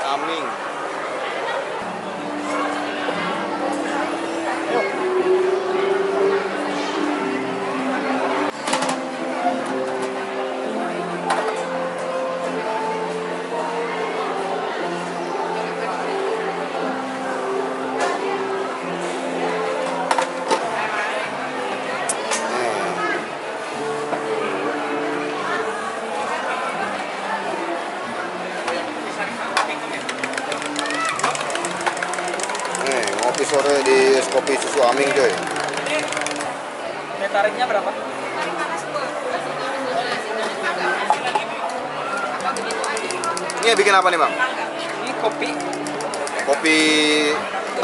Aming. Ngopi sore di es kopi susu Aming coy. Tarifnya berapa? Ini bikin apa nih bang? Ini kopi. Kopi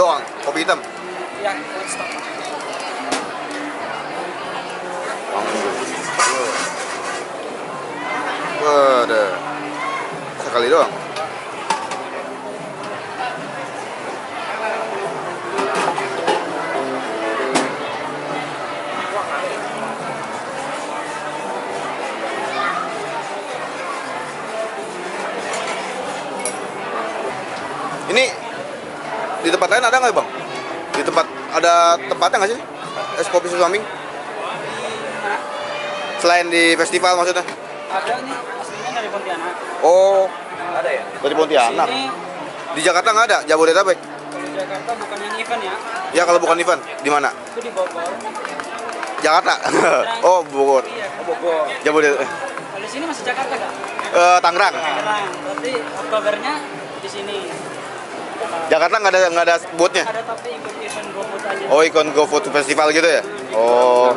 doang, kopi hitam. Ya, buat stok. Waduh, sekali doang. Ini di tempat lain ada nggak bang? Di tempat ada tempatnya nggak sih? Es kopi susu Aming? Selain di festival maksudnya? Ada nih, aslinya dari Pontianak. Oh, Ada ya? dari Pontianak. Sini, Di Jakarta nggak ada? Jabodetabek? kalau di Jakarta bukan yang event ya. Ya kalau bukan event, di mana? Itu di Bogor. Jakarta. Oh, Bogor. Iya kan? Bogor. Jabodetabek. Kalau di sini masih Jakarta kan? Tangerang. Tangerang. Berarti Oktobernya di sini. Jakarta nggak ada boothnya. Ada tapi ikut event GoFood aja. Oh, ikon GoFood Festival gitu ya? Oh.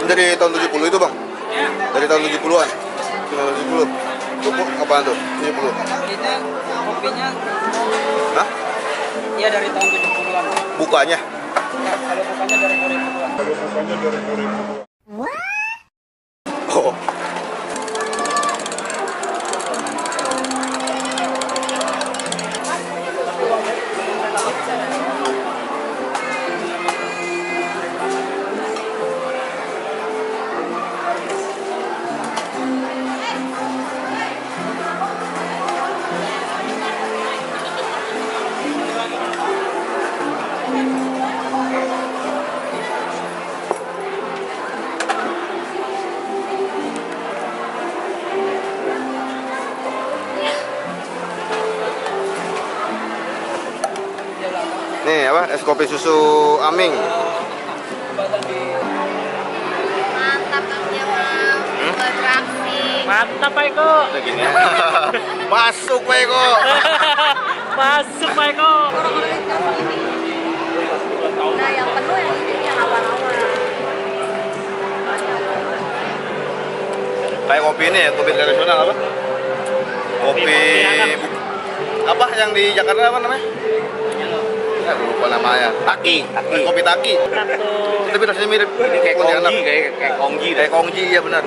Dari tahun 70 itu bang? Dari tahun 70-an? 70. Itu apaan tuh? 70? Itu kopinya, Hah? ya dari tahun 70-an. Bukanya? Kalau bukannya dari 2000-an. Oh. Nih apa? Es kopi susu Aming. Mantap Kang Jamal, beraksi. Mantap Pak Eko. Masuk Pak Eko. Masuk Pak Eko. Nah yang penuh yang ini yang awal-awal. Kayak kopi ini ya, kopi tradisional apa? Kopi apa yang di Jakarta apa namanya? Ya, lupa namanya. Taki. Kopi taki. Tapi rasanya mirip Ini kayak Pontianak. kongji, kayak kongji. Kayak kongji ya benar.